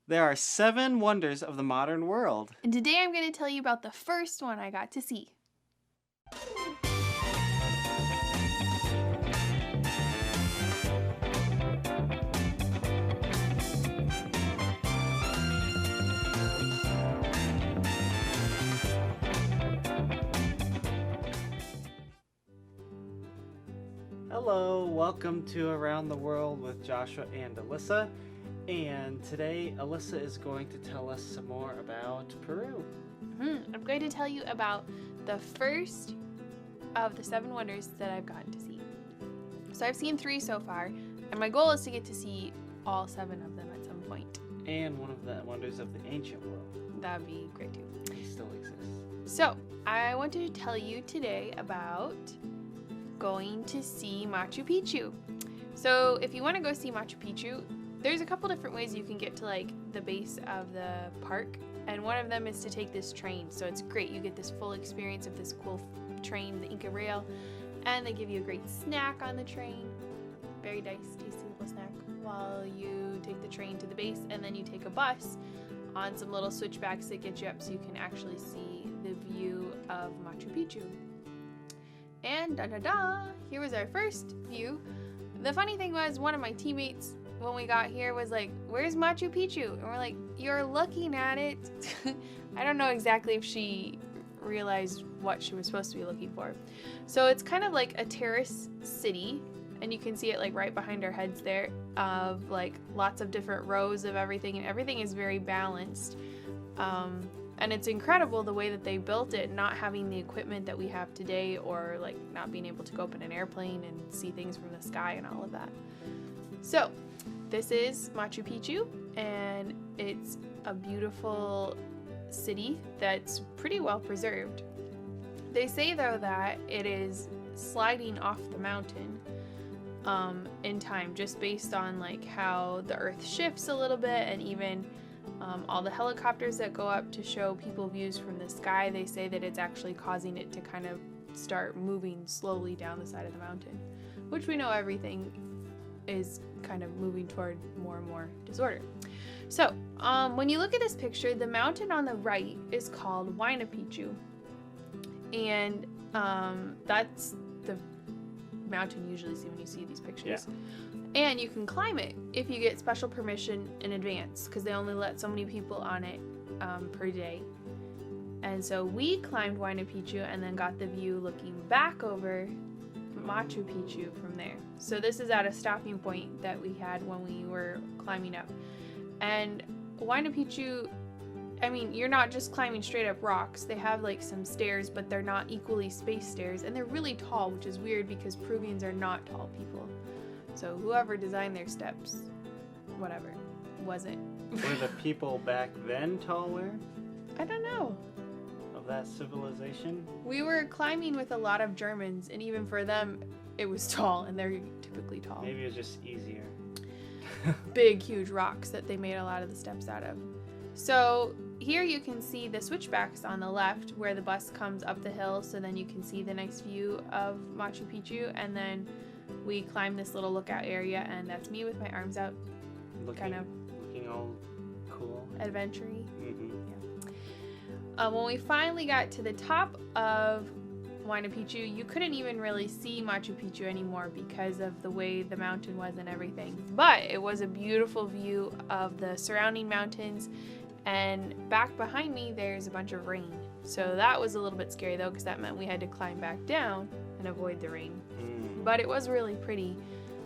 There are 7 wonders of the modern world. And today I'm going to tell you about the first one I got to see. Hello, welcome to Around the World with Joshua and Alyssa. And today, Alyssa is going to tell us some more about Peru. I'm going to tell you about the first of the 7 wonders that I've gotten to see. So I've seen 3 so far, and my goal is to get to see all 7 of them at some point. And one of the wonders of the ancient world. That would be great too. It still exists. So I want to tell you today about going to see Machu Picchu. So if you want to go see Machu Picchu, there's a couple different ways you can get to like the base of the park, and one of them is to take this train. So it's great, you get this full experience of this cool train, the Inca Rail, and they give you a great snack on the train, very nice tasty little snack, while you take the train to the base, and then you take a bus on some little switchbacks that get you up so you can actually see the view of Machu Picchu. And here was our first view. The funny thing was, one of my teammates when we got here was like, "Where's Machu Picchu?" And we're like, "You're looking at it." I don't know exactly if she realized what she was supposed to be looking for. So it's kind of like a terrace city, and you can see it like right behind our heads there, of like lots of different rows of everything, and everything is very balanced. And it's incredible the way that they built it, not having the equipment that we have today, or like not being able to go up in an airplane and see things from the sky and all of that. So this is Machu Picchu, and it's a beautiful city that's pretty well preserved. They say though that it is sliding off the mountain in time, just based on like how the earth shifts a little bit, and even all the helicopters that go up to show people views from the sky. They say that it's actually causing it to kind of start moving slowly down the side of the mountain, which we know everything is kind of moving toward more and more disorder. So when you look at this picture, the mountain on the right is called Huayna Picchu, and that's the mountain you usually see when you see these pictures. Yeah. And you can climb it if you get special permission in advance, because they only let so many people on it per day. And so we climbed Huayna Picchu and then got the view looking back over Machu Picchu from there. So this is at a stopping point that we had when we were climbing up. And Huayna Picchu, I mean, you're not just climbing straight up rocks. They have like some stairs, but they're not equally spaced stairs, and they're really tall, which is weird because Peruvians are not tall people. So whoever designed their steps, whatever, wasn't. Were the people back then taller I don't know. of that civilization? We were climbing with a lot of Germans, and even for them, it was tall, and they're typically tall. Maybe it was just easier. Big, huge rocks that they made a lot of the steps out of. So here you can see the switchbacks on the left where the bus comes up the hill, so then you can see the nice view of Machu Picchu, and then we climb this little lookout area, and that's me with my arms out, Looking all cool. adventure-y. Mm-hmm. When we finally got to the top of Huayna Picchu, you couldn't even really see Machu Picchu anymore because of the way the mountain was and everything. But it was a beautiful view of the surrounding mountains, and back behind me there's a bunch of rain. So that was a little bit scary though, because that meant we had to climb back down and avoid the rain. But it was really pretty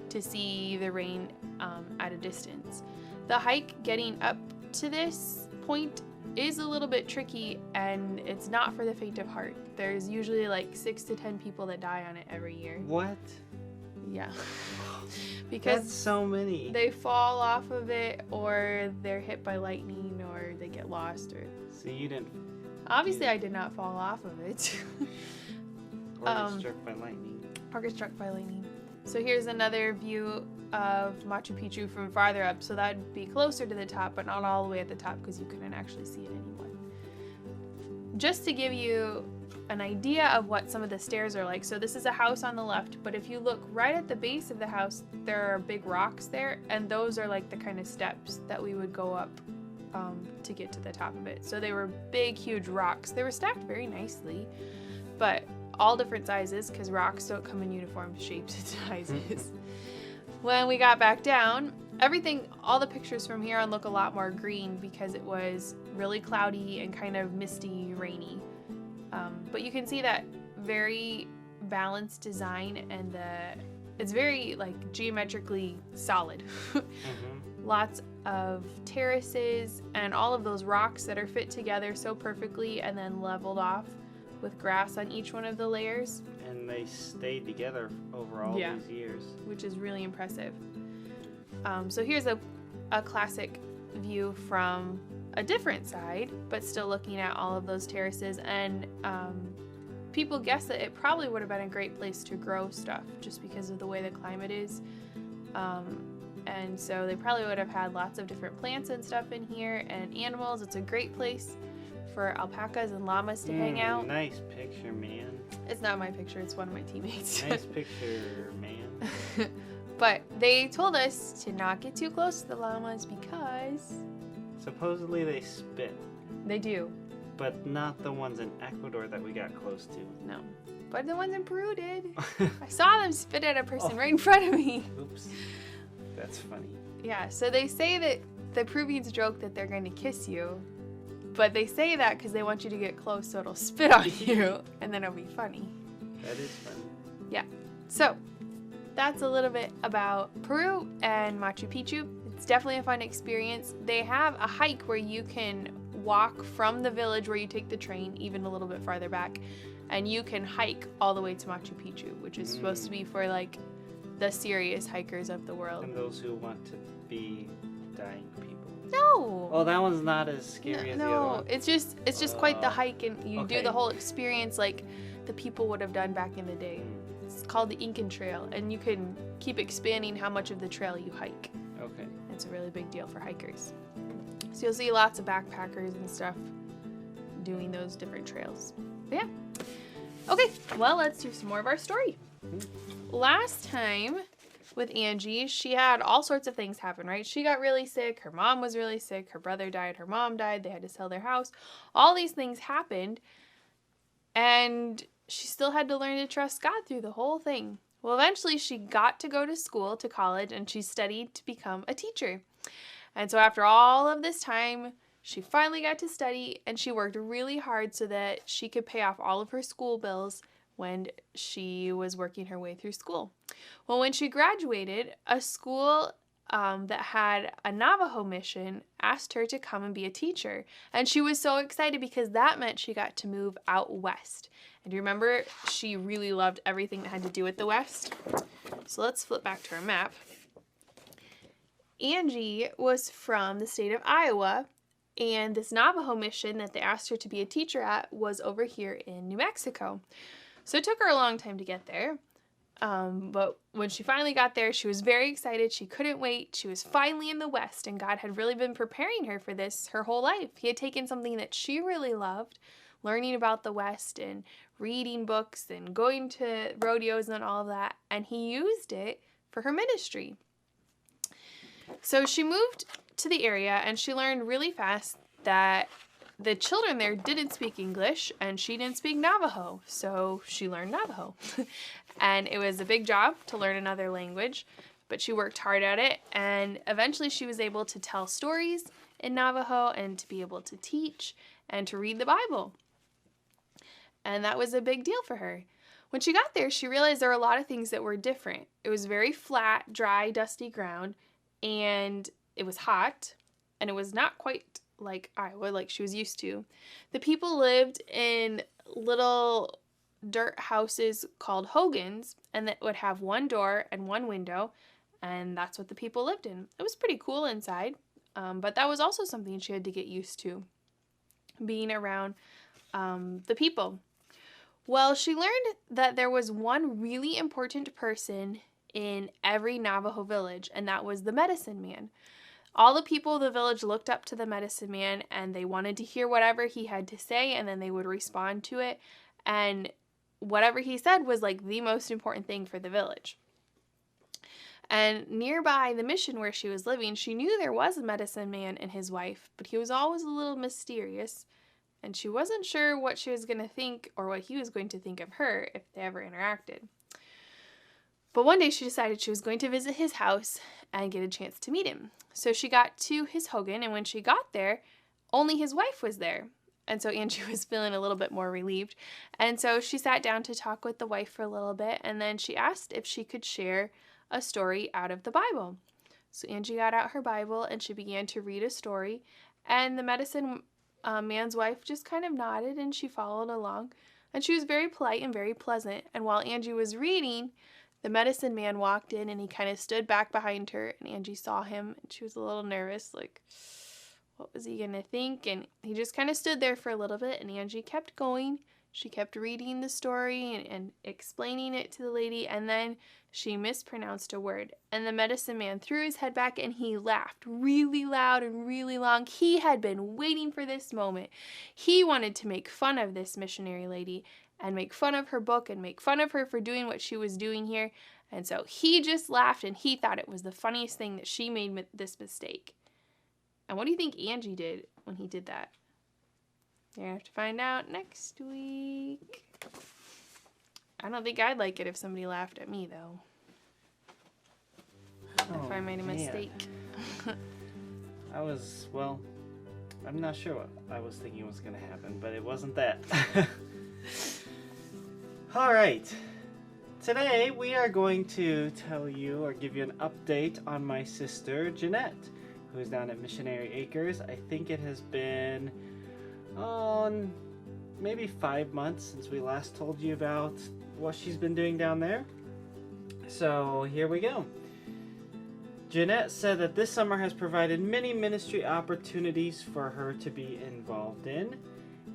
to see the rain at a distance. The hike getting up to this point is a little bit tricky, and it's not for the faint of heart. There's usually like 6 to 10 people that die on it every year. What? Yeah. Because that's so many. they fall off of it, or they're hit by lightning, or they get lost, or... So you didn't... Obviously I did not fall off of it. Or get struck by lightning. Or get struck by lightning. So here's another view of Machu Picchu from farther up. So that'd be closer to the top, but not all the way at the top because you couldn't actually see it anymore. Just to give you an idea of what some of the stairs are like. So this is a house on the left, but if you look right at the base of the house, there are big rocks there, and those are like the kind of steps that we would go up to get to the top of it. So they were big, huge rocks. They were stacked very nicely, but all different sizes because rocks don't come in uniform shapes and sizes. When we got back down, all the pictures from here on look a lot more green because it was really cloudy and kind of misty, rainy. But you can see that very balanced design, and it's very like geometrically solid. Lots of terraces and all of those rocks that are fit together so perfectly and then leveled off with grass on each one of the layers. And they stayed together over all these years. Which is really impressive. So here's a classic view from a different side, but still looking at all of those terraces. And people guess that it probably would have been a great place to grow stuff just because of the way the climate is. And so they probably would have had lots of different plants and stuff in here and animals. It's a great place for alpacas and llamas to hang out. Nice picture, man. It's not my picture, it's one of my teammates. Nice picture, man. But they told us to not get too close to the llamas because... Supposedly they spit. They do. But not the ones in Ecuador that we got close to. No. But the ones in Peru did. I saw them spit at a person right in front of me. Oops. That's funny. Yeah, so they say that the Peruvians joke that they're going to kiss you, but they say that because they want you to get close so it'll spit on you, and then it'll be funny. That is funny. Yeah. So, that's a little bit about Peru and Machu Picchu. It's definitely a fun experience. They have a hike where you can walk from the village where you take the train, even a little bit farther back, and you can hike all the way to Machu Picchu, which is supposed to be for like the serious hikers of the world. And those who want to be dying people. No. Oh, that one's not as scary as the other one. It's just quite the hike, and you do Okay. the whole experience like the people would have done back in the day. It's called the Incan Trail, and you can keep expanding how much of the trail you hike. Okay. It's a really big deal for hikers. So you'll see lots of backpackers and stuff doing those different trails. But yeah. Okay, well, let's do some more of our story. Last time with Angie, she had all sorts of things happen, right? She got really sick. Her mom was really sick. Her brother died. Her mom died. They had to sell their house. All these things happened, and she still had to learn to trust God through the whole thing. Well, eventually she got to go to school, to college, and she studied to become a teacher. And so after all of this time, she finally got to study, and she worked really hard so that she could pay off all of her school bills when she was working her way through school. Well, when she graduated, a school that had a Navajo mission asked her to come and be a teacher. And she was so excited because that meant she got to move out west. And you remember, she really loved everything that had to do with the West. So let's flip back to our map. Angie was from the state of Iowa, and this Navajo mission that they asked her to be a teacher at was over here in New Mexico. So it took her a long time to get there. But when she finally got there, she was very excited. She couldn't wait. She was finally in the West, and God had really been preparing her for this her whole life. He had taken something that she really loved, learning about the West and reading books and going to rodeos and all of that, and he used it for her ministry. So she moved to the area, and she learned really fast that the children there didn't speak English, and she didn't speak Navajo, so she learned Navajo. And it was a big job to learn another language, but she worked hard at it, and eventually she was able to tell stories in Navajo and to be able to teach and to read the Bible. And that was a big deal for her. When she got there, she realized there were a lot of things that were different. It was very flat, dry, dusty ground, and it was hot, and it was not quite like Iowa, like she was used to. The people lived in little dirt houses called hogans, and that would have one door and one window, and that's what the people lived in. It was pretty cool inside, but that was also something she had to get used to, being around the people. Well, she learned that there was one really important person in every Navajo village, and that was the medicine man. All the people of the village looked up to the medicine man, and they wanted to hear whatever he had to say, and then they would respond to it, and whatever he said was like the most important thing for the village. And nearby the mission where she was living, she knew there was a medicine man and his wife, but he was always a little mysterious, and she wasn't sure what she was going to think or what he was going to think of her if they ever interacted. But one day she decided she was going to visit his house and get a chance to meet him. So she got to his hogan, and when she got there, only his wife was there. And so Angie was feeling a little bit more relieved. And so she sat down to talk with the wife for a little bit, and then she asked if she could share a story out of the Bible. So Angie got out her Bible and she began to read a story, and the medicine man's wife just kind of nodded and she followed along, and she was very polite and very pleasant. And while Angie was reading, the medicine man walked in and he kind of stood back behind her, and Angie saw him and she was a little nervous, like, what was he gonna think? And he just kind of stood there for a little bit, and Angie kept going. She kept reading the story and explaining it to the lady, and then she mispronounced a word. And the medicine man threw his head back and he laughed really loud and really long. He had been waiting for this moment. He wanted to make fun of this missionary lady and make fun of her book and make fun of her for doing what she was doing here. And so he just laughed, and he thought it was the funniest thing that she made this mistake. And what do you think Angie did when he did that? You're going to have to find out next week. I don't think I'd like it if somebody laughed at me, though. If I made a mistake. I'm not sure what I was thinking was going to happen, but it wasn't that. All right. Today we are going to tell you or give you an update on my sister, Jeanette, who is down at Missionary Acres. I think it has been maybe 5 months since we last told you about what she's been doing down there. So here we go. Jeanette said that this summer has provided many ministry opportunities for her to be involved in,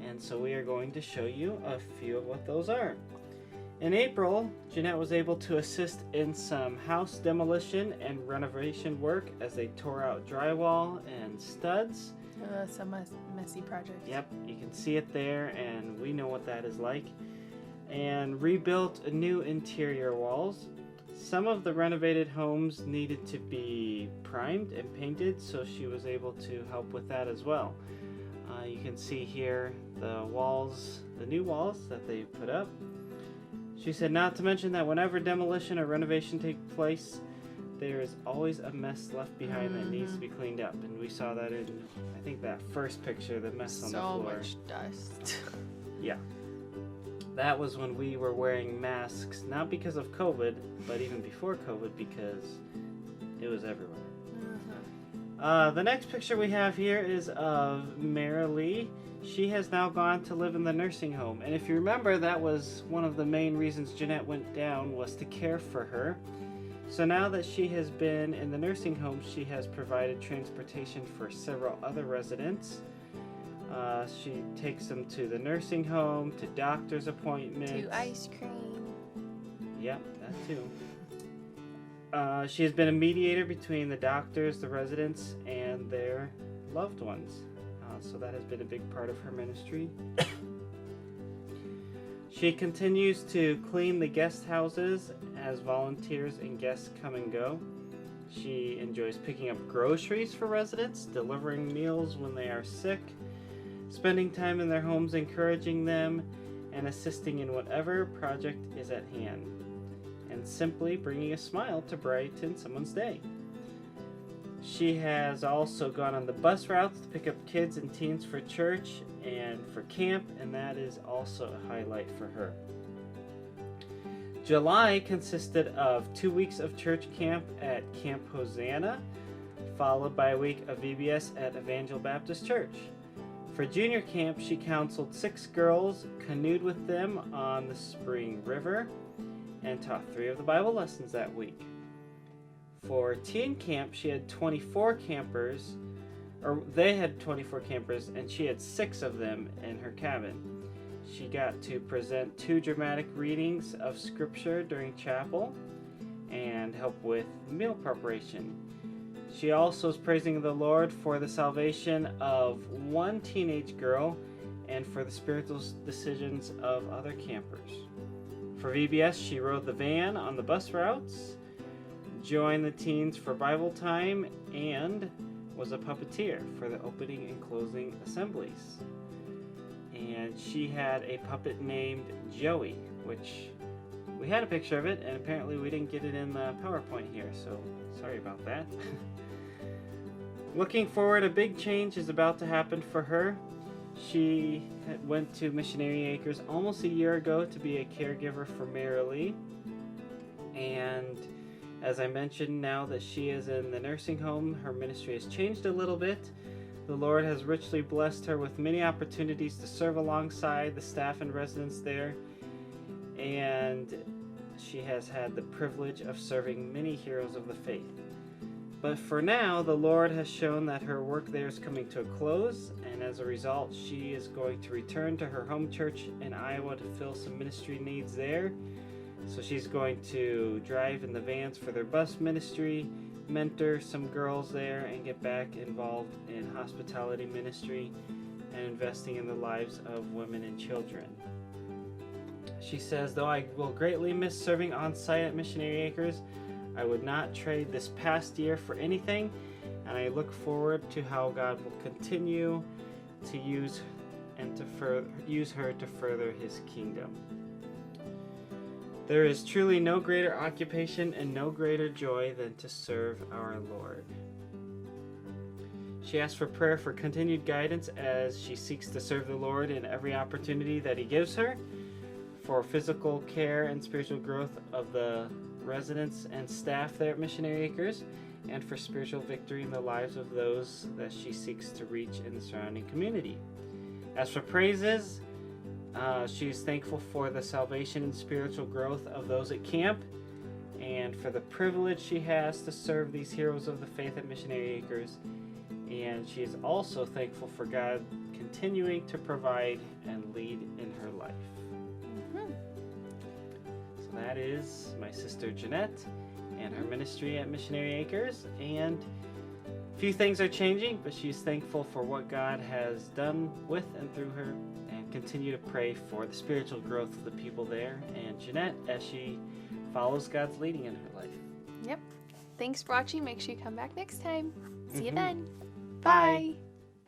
and so we are going to show you a few of what those are. In April, Jeanette was able to assist in some house demolition and renovation work as they tore out drywall and studs. Some messy projects. Yep, you can see it there, and we know what that is like. And rebuilt new interior walls. Some of the renovated homes needed to be primed and painted, so she was able to help with that as well. You can see here the walls, the new walls that they put up. She said not to mention that whenever demolition or renovation takes place, there is always a mess left behind that needs to be cleaned up. And we saw that in, I think, that first picture, the mess on the floor. So much dust. Yeah. That was when we were wearing masks, not because of COVID, but even before COVID, because it was everywhere. The next picture we have here is of Marilee. She has now gone to live in the nursing home. And if you remember, that was one of the main reasons Jeanette went down, was to care for her. So now that she has been in the nursing home, she has provided transportation for several other residents. She takes them to the nursing home, to doctor's appointments. To ice cream. Yep, that too. She has been a mediator between the doctors, the residents, and their loved ones. So that has been a big part of her ministry. She continues to clean the guest houses as volunteers and guests come and go. She enjoys picking up groceries for residents, delivering meals when they are sick, spending time in their homes encouraging them, and assisting in whatever project is at hand, and simply bringing a smile to brighten someone's day. She has also gone on the bus routes to pick up kids and teens for church and for camp, and that is also a highlight for her. July consisted of 2 weeks of church camp at Camp Hosanna, followed by a week of VBS at Evangel Baptist Church. For junior camp, she counseled 6 girls, canoed with them on the Spring River, and taught 3 of the Bible lessons that week. For teen camp, she had 24 campers, or they had 24 campers, and she had 6 of them in her cabin. She got to present 2 dramatic readings of scripture during chapel and help with meal preparation. She also is praising the Lord for the salvation of 1 teenage girl and for the spiritual decisions of other campers. For VBS, she rode the van on the bus routes, joined the teens for Bible time and was a puppeteer for the opening and closing assemblies. And she had a puppet named Joey, which we had a picture of it, and apparently we didn't get it in the PowerPoint here, so sorry about that. Looking forward, a big change is about to happen for her. She went to Missionary Acres almost a year ago to be a caregiver for Marilee. And as I mentioned, now that she is in the nursing home, her ministry has changed a little bit. The Lord has richly blessed her with many opportunities to serve alongside the staff and residents there. And she has had the privilege of serving many heroes of the faith. But for now, the Lord has shown that her work there is coming to a close, and as a result, she is going to return to her home church in Iowa to fill some ministry needs there. So she's going to drive in the vans for their bus ministry, mentor some girls there, and get back involved in hospitality ministry and investing in the lives of women and children. She says, though I will greatly miss serving on site at Missionary Acres, I would not trade this past year for anything, and I look forward to how God will continue to use her to further His kingdom. There is truly no greater occupation and no greater joy than to serve our Lord. She asks for prayer for continued guidance as she seeks to serve the Lord in every opportunity that He gives her, for physical care and spiritual growth of the residents and staff there at Missionary Acres, and for spiritual victory in the lives of those that she seeks to reach in the surrounding community. As for praises, she is thankful for the salvation and spiritual growth of those at camp, and for the privilege she has to serve these heroes of the faith at Missionary Acres. And she is also thankful for God continuing to provide and lead in her life. So that is my sister Jeanette and her ministry at Missionary Acres. And a few things are changing, but she's thankful for what God has done with and through her, and continue to pray for the spiritual growth of the people there and Jeanette as she follows God's leading in her life. Yep. Thanks for watching. Make sure you come back next time. See you then. Bye.